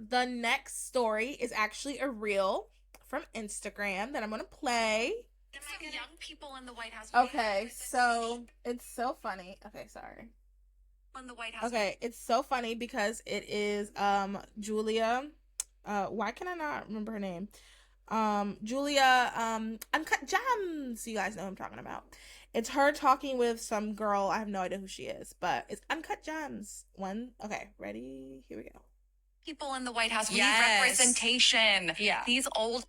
the next story is actually a reel from Instagram that I'm gonna play. Some young people in the White House. Okay, so it's so funny. Okay, sorry. In the White House. Okay, it's so funny because it is Julia. Why can I not remember her name? Julia Uncut Gems. You guys know who I'm talking about. It's her talking with some girl. I have no idea who she is, but it's Uncut Gems. One. Okay, ready? Here we go. People in the White House. We Yes. need representation. Yeah. These old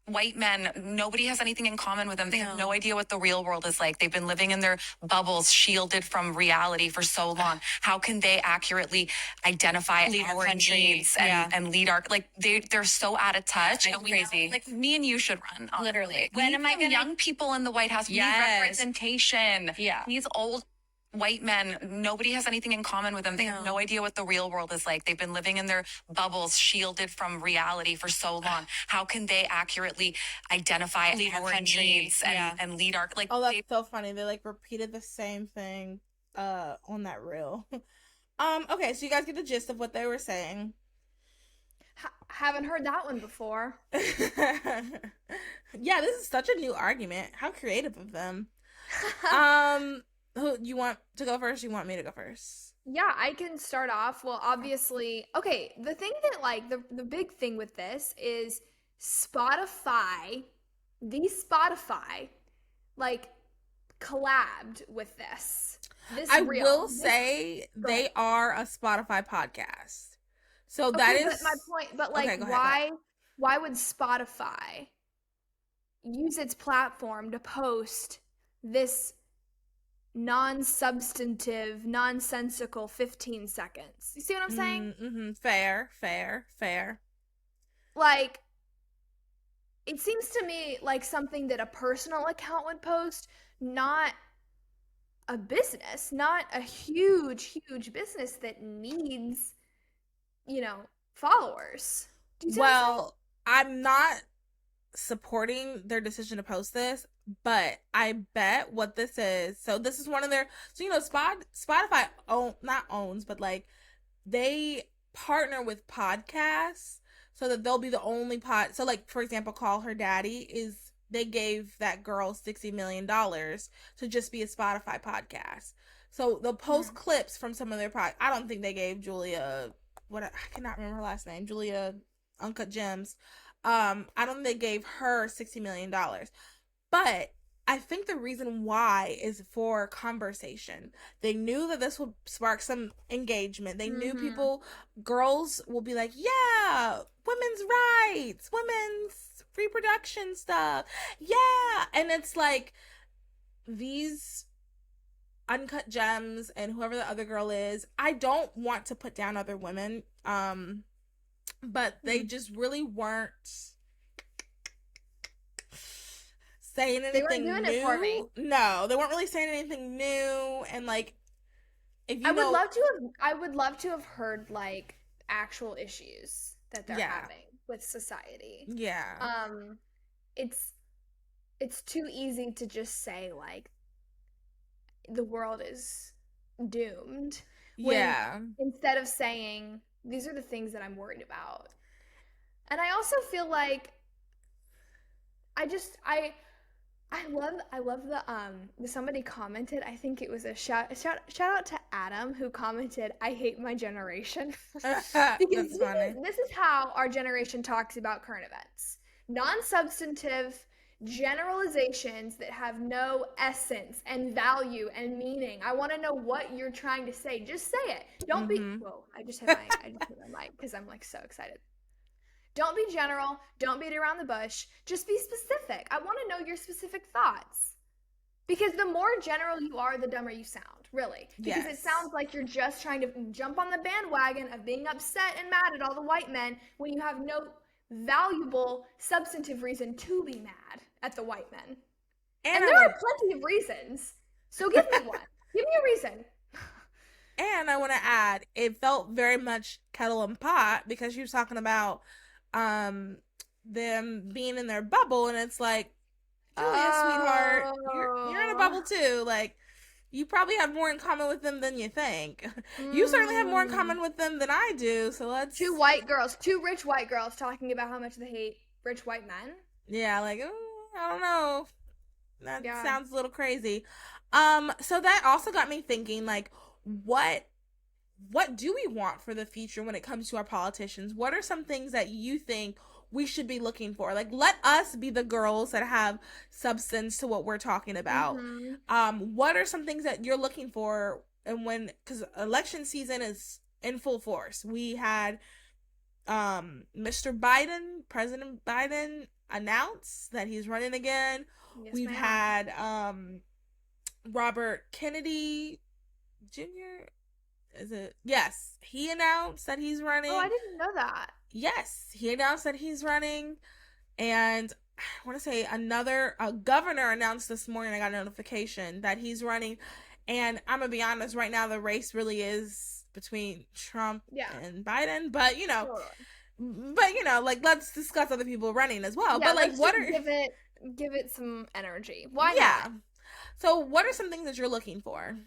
white men, nobody has anything in common with them. They have no idea what the real world is like. They've been living in their bubbles, shielded from reality for so long. How can they accurately identify Lead our our country. needs and lead our, like, they're so out of touch. It's And we crazy. like, me and you should run. Honestly. Literally. We When need am I some gonna- young people in the White House. We need Yes. representation. Yeah. These old white men, nobody has anything in common with them. They have no idea what the real world is like. They've been living in their bubbles, shielded from reality for so long. How can they accurately identify Lead our our country. needs Yeah. and lead our, like, Oh, that's so funny. They like repeated the same thing on that reel. Okay, so you guys get the gist of what they were saying. Haven't heard that one before. Yeah, this is such a new argument. How creative of them. Who you want to go first? You want me to go first? Yeah, I can start off. Well, obviously, okay, the thing that like the big thing with this is Spotify, Spotify like collabed with this. This I reel. will This- say Go they ahead. are a Spotify podcast. So Okay, that is but my point, but like Okay, go ahead, why would Spotify use its platform to post this non-substantive, nonsensical 15 seconds? You see what I'm saying? Mm-hmm. Fair. Like, it seems to me like something that a personal account would post, not a business, not a huge business that needs, followers. Do you see what I'm saying? Well, I'm not supporting their decision to post this, but I bet what this is. So this is one of their. So Spotify not owns, but like they partner with podcasts so that they'll be the only pod. So like for example, Call Her Daddy is they gave that girl $60 million to just be a Spotify podcast. So they'll post clips from some of their pod. I don't think they gave Julia I cannot remember her last name. Julia Uncut Gems. I don't think they gave her $60 million. But I think the reason why is for conversation. They knew that this would spark some engagement. They knew girls will be like, yeah, women's rights, women's reproduction stuff. Yeah. And it's like these Uncut Gems and whoever the other girl is, I don't want to put down other women. But they just really weren't saying anything They weren't new. doing it for me. No, they weren't really saying anything new. And like, if you I would love to have heard like actual issues that they're having with society. Yeah. It's too easy to just say like the world is doomed. Yeah. Instead of saying these are the things that I'm worried about. And I also feel like I love the somebody commented, I think it was a shout out to Adam who commented, I hate my generation. Because That's funny. this is how our generation talks about current events. Non-substantive generalizations that have no essence and value and meaning. I want to know what you're trying to say. Just say it. Don't be whoa, I just hit my mic because I'm like so excited. Don't be general. Don't beat around the bush. Just be specific. I want to know your specific thoughts. Because the more general you are, the dumber you sound, really. Because it sounds like you're just trying to jump on the bandwagon of being upset and mad at all the white men when you have no valuable, substantive reason to be mad at the white men. And there are plenty of reasons. So give me one. Give me a reason. And I want to add, it felt very much kettle and pot because she was talking about them being in their bubble, and it's like, Julia, sweetheart, you're in a bubble too. Like, you probably have more in common with them than you think. You certainly have more in Mm. common with them than I do. So Two let's, white girls, two rich white girls talking about how much they hate rich white men. yeah, like, I don't know. That Yeah. sounds a little crazy. So that also got me thinking, like, what what do we want for the future when it comes to our politicians? What are some things that you think we should be looking for? Like, let us be the girls that have substance to what we're talking about. Mhm. What are some things that you're looking for? And when, because election season is in full force, we had Mr. Biden, President Biden, announce that he's running again. Yes, We've ma'am. had Robert Kennedy Jr. Is it? Yes, he announced that he's Oh, I running. didn't know that. Yes, he announced that he's running, and I want to say another a governor announced this morning. I got a notification that he's running, and I'm gonna be honest. Right now, the race really is between Trump Yeah, and Biden, but totally. like let's discuss other people running as well. Yeah, But like, let's what just are give it some energy. Why not? yeah? So, what are some things that you're looking for?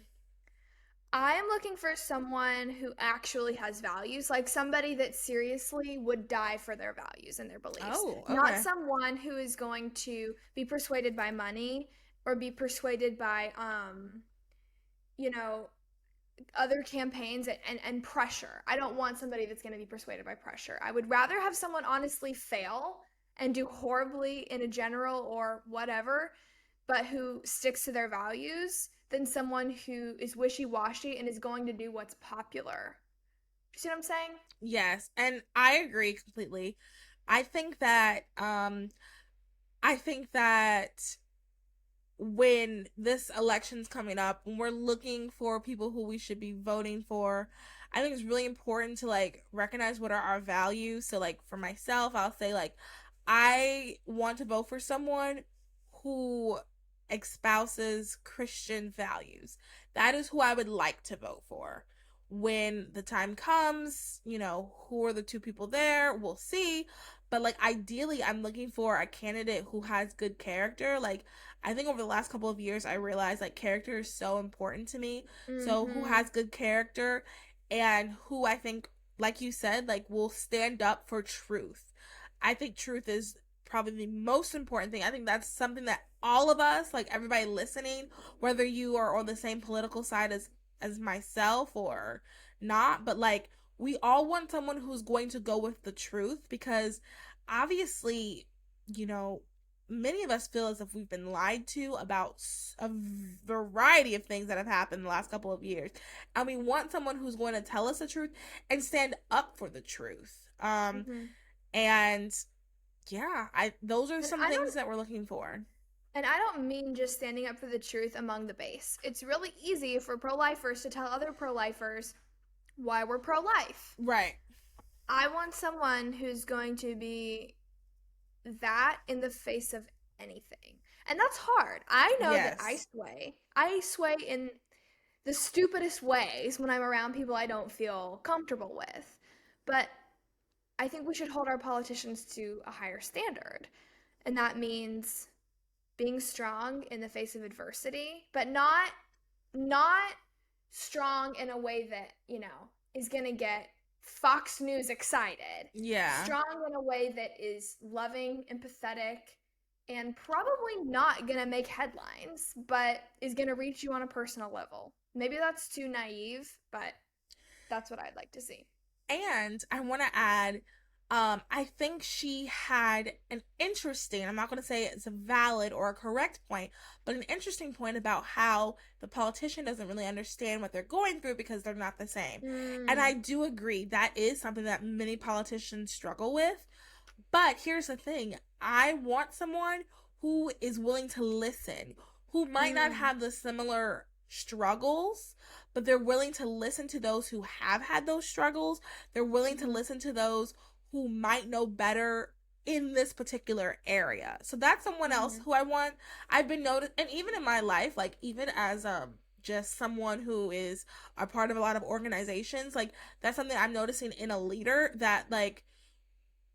I am looking for someone who actually has values, like somebody that seriously would die for their values and their beliefs, Oh, not okay. someone who is going to be persuaded by money or be persuaded by you know, other campaigns and pressure. I don't want somebody that's going to be persuaded by pressure. I would rather have someone honestly fail and do horribly in a general or whatever, but who sticks to their values than someone who is wishy washy and is going to do what's popular. You see what I'm saying? Yes, and I agree completely. I think that I think that when this election's coming up, when we're looking for people who we should be voting for, I think it's really important to like recognize what are our values. So like for myself, I'll say like I want to vote for someone who espouses Christian values. That is who I would like to vote for. When the time comes, who are the two people there, we'll see. But like ideally, I'm looking for a candidate who has good character. Like I think over the last couple of years, I realized like character is so important to me. So who Mm-hmm. has good character and who I think, like you said, like will stand up for truth. I think truth is probably the most important thing. I think that's something that all of us, like everybody listening, whether you are on the same political side as myself or not, but like we all want someone who's going to go with the truth because obviously, you know, many of us feel as if we've been lied to about a variety of things that have happened in the last couple of years. And we want someone who's going to tell us the truth and stand up for the truth. Mm-hmm. And yeah, I those are And some I things don't that we're looking for. and I don't mean just standing up for the truth among the base. It's really easy for pro-lifers to tell other pro-lifers why we're pro-life. Right. I want someone who's going to be that in the face of anything. And that's hard. I know that I Yes. sway. I sway in the stupidest ways when I'm around people I don't feel comfortable with. But I think we should hold our politicians to a higher standard. And that means being strong in the face of adversity, but not strong in a way that, is going to get Fox News excited. Yeah. Strong in a way that is loving, empathetic, and probably not going to make headlines, but is going to reach you on a personal level. Maybe that's too naive, but that's what I'd like to see. And I want to add, I think she had an interesting, I'm not going to say it's a valid or a correct point, but an interesting point about how the politician doesn't really understand what they're going through because they're not the same. And I Mm, do agree that is something that many politicians struggle with. But here's the thing, I want someone who is willing to listen, who might not mm, have the similar struggles, but they're willing to listen to those who have had those struggles. They're willing to mhm, listen to those who might know better in this particular area. So that's someone else mhm, who I want. I've been noticed, and even in my life, like even as just someone who is a part of a lot of organizations, like that's something I'm noticing in a leader that like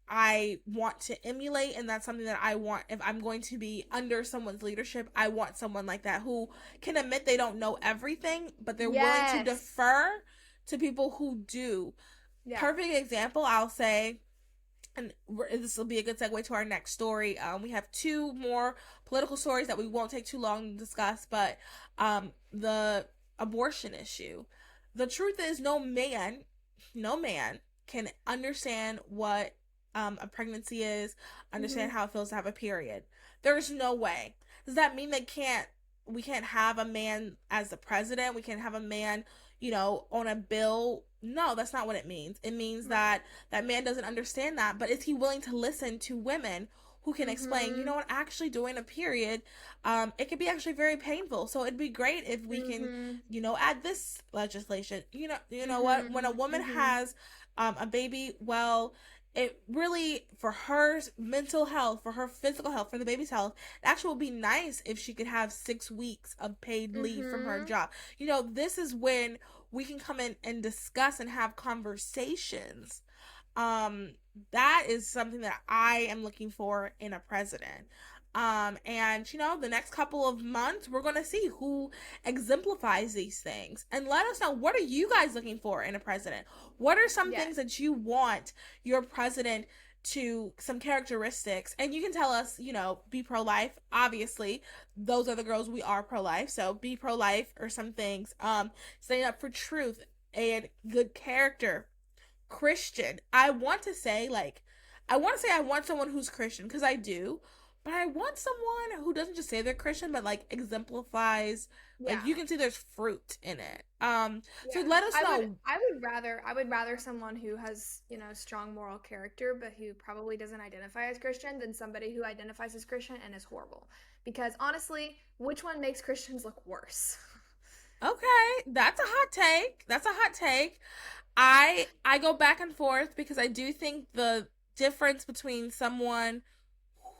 I want to emulate, and that's something that I want. If I'm going to be under someone's leadership, I want someone like that who can admit they don't know everything, but they're willing to Yes. defer to people who do. Yeah. Perfect example, I'll say, and this will be a good segue to our next story. We have two more political stories that we won't take too long to discuss, but the abortion issue. The truth is, no man can understand what a pregnancy is, understand Mhm. how it feels to have a period. There's no way. Does that mean we can't have a man as the president? We can't have a man, on a bill? No, that's not what it means. It means Right. that that man doesn't understand that, but is he willing to listen to women who can explain, Mhm. what, actually during a period, it could be actually very painful. So it'd be great if we can, Mhm. add this legislation. You know what? When a Mhm. woman Mhm. has a baby, well, it really, for her mental health, for her physical health, for the baby's health, it actually would be nice if she could have 6 weeks of paid leave from her Mhm. job. This is when we can come in and discuss and have conversations. um that is something that I am looking for in a president. And the next couple of months we're going to see who exemplifies these things, and let us know, what are you guys looking for in a president? What are some Yes. things that you want your president to, some characteristics? And you can tell us, be pro-life, obviously. Those are the girls, we are pro-life, so be pro-life, or some things. Standing up for truth and good character. Christian. I want someone who's Christian, because I do, but I want someone who doesn't just say they're Christian, but like exemplifies, like Yeah. you can see there's fruit in it. So Yeah. let us I would know. I would rather I would rather someone who has, strong moral character but who probably doesn't identify as Christian than somebody who identifies as Christian and is horrible. Because honestly, which one makes Christians look worse? Okay, that's a hot take. That's a hot take. I go back and forth, because I do think the difference between someone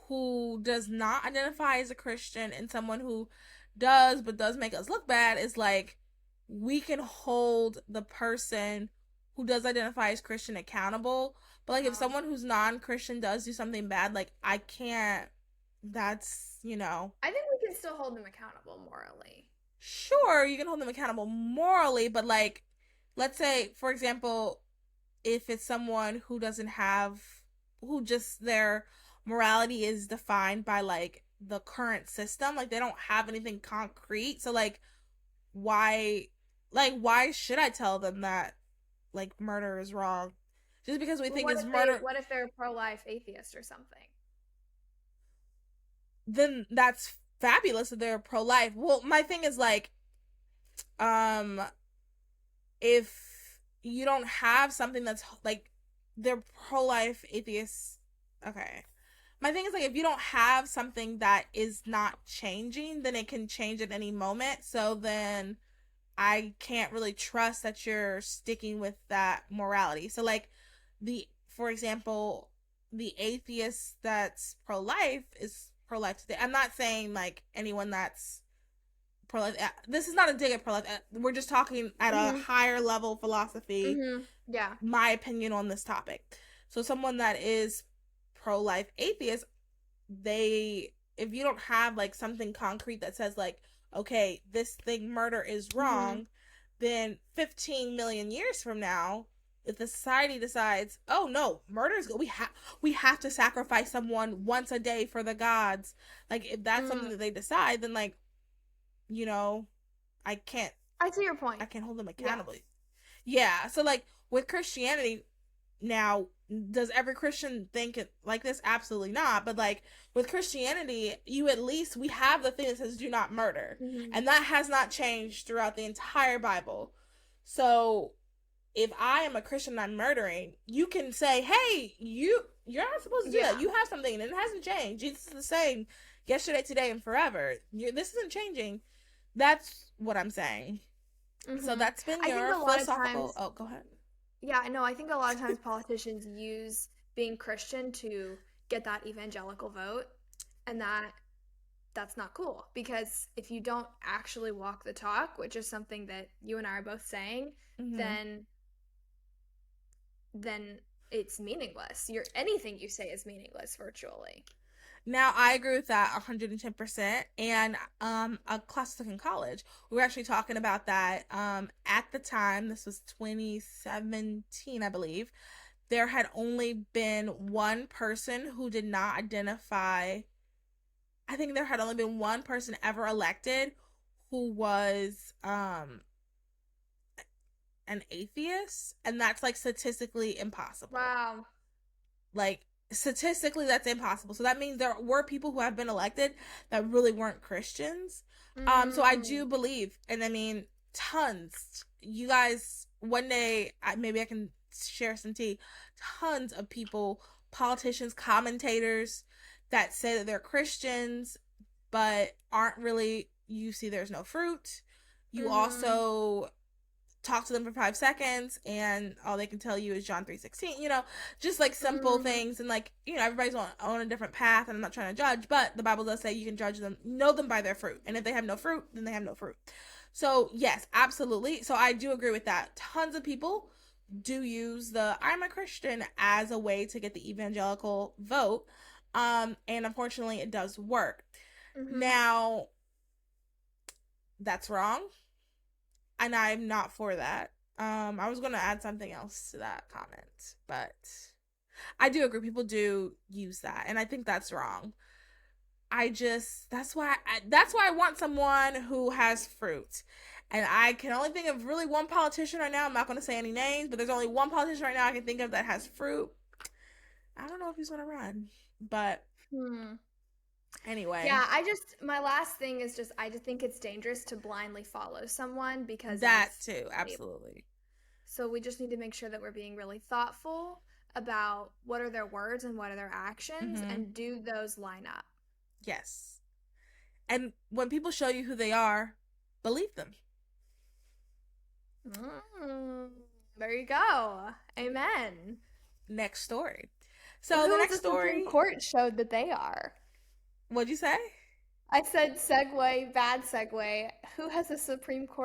who does not identify as a Christian and someone who does, but does make us look bad, is like, we can hold the person who does identify as Christian accountable. But like, if Uh-huh. someone who's non-Christian does do something bad, like, I can't. That's. I think we can still hold them accountable morally. Sure, you can hold them accountable morally, but like, let's say, for example, if it's someone who doesn't have, who just, their morality is defined by like the current system, like they don't have anything concrete. So why why should I tell them that like murder is wrong, just because we Well, think it's murder? what if they're a pro-life atheist or something? Then that's fabulous that they're pro-life. Well, my thing is like, um if you don't have something that's like, they're pro-life atheists. Okay, my thing is like, if you don't have something that is not changing, then it can change at any moment. So then I can't really trust that you're sticking with that morality. So like, for example, the atheist that's pro-life is pro-life today. I'm not saying like anyone that's pro-life. This is not a dig at pro-life. We're just talking at a Mhm. higher level philosophy, Mhm. Yeah. my opinion on this topic. So someone that is pro-life atheist, they, if you don't have like something concrete that says like, okay, this thing, murder, is Mhm. wrong, then 15 million years from now, if the society decides, oh no, murder is good, we have to sacrifice someone once a day for the gods, like if that's something Mm. that they decide, then like, you know i can't I see your point. I can't hold them Yeah. accountable. Yeah, so like, with Christianity, now, does every Christian think it like this? Absolutely not. But like, with Christianity, you, at least we have the thing that says do not murder, Mhm. and that has not changed throughout the entire Bible. So if I am a Christian and I'm murdering, you can say, hey, you're not supposed to do that. Yeah. You have something, and it hasn't changed. Jesus is the same yesterday, today, and forever. This isn't changing. That's what I'm saying. So Mhm. that's been I think your a lot of philosophical. times, Oh, go ahead. yeah, I know. I think a lot of times politicians use being Christian to get that evangelical vote, and that's not cool because if you don't actually walk the talk, which is something that you and I are both saying, Mm-hmm. then then it's meaningless. Anything you say is meaningless virtually. Now I agree with that 110%. And a class I took in college, we were actually talking about that. At the time, this was 2017, I believe. There had only been one person who did not identify. I think there had only been one person ever elected who was an atheist, and that's like statistically impossible. Wow. Like statistically that's impossible. So that means there were people who have been elected that really weren't Christians. So I do Mm. believe, and I mean tons. You guys, one day maybe I can share some tea. Tons of people, politicians, commentators that say that they're Christians but aren't really. You see there's no fruit. You Mm-hmm. also talk to them for 5 seconds and all they can tell you is John 3:16, just like simple Mm-hmm. things. And like, everybody's on a different path, and I'm not trying to judge, but the Bible does say you can judge them, know them by their fruit, and if they have no fruit, then they have no fruit. So yes, absolutely. So I do agree with that. Tons of people do use the I'm a Christian as a way to get the evangelical vote. And unfortunately it does work. Mm-hmm. Now that's wrong, and I'm not for that. I was gonna add something else to that comment, but I do agree people do use that, and I think that's wrong. That's why I want someone who has fruit. And I can only think of really one politician right now. I'm not going to say any names, but there's only one politician right now I can think of that has fruit. I don't know if he's going to run, but Hmm. anyway, Yeah, my last thing is just, I just think it's dangerous to blindly follow someone because of that too, the, absolutely. so we just need to make sure that we're being really thoughtful about what are their words and what are their actions, Mm-hmm. and do those line up. Yes. And when people show you who they are, believe them. Mm, there you go. Amen. Next story. So Who the has next the Supreme story, Court showed that they are? what'd you say? I said segue, bad segue. Who has the Supreme Court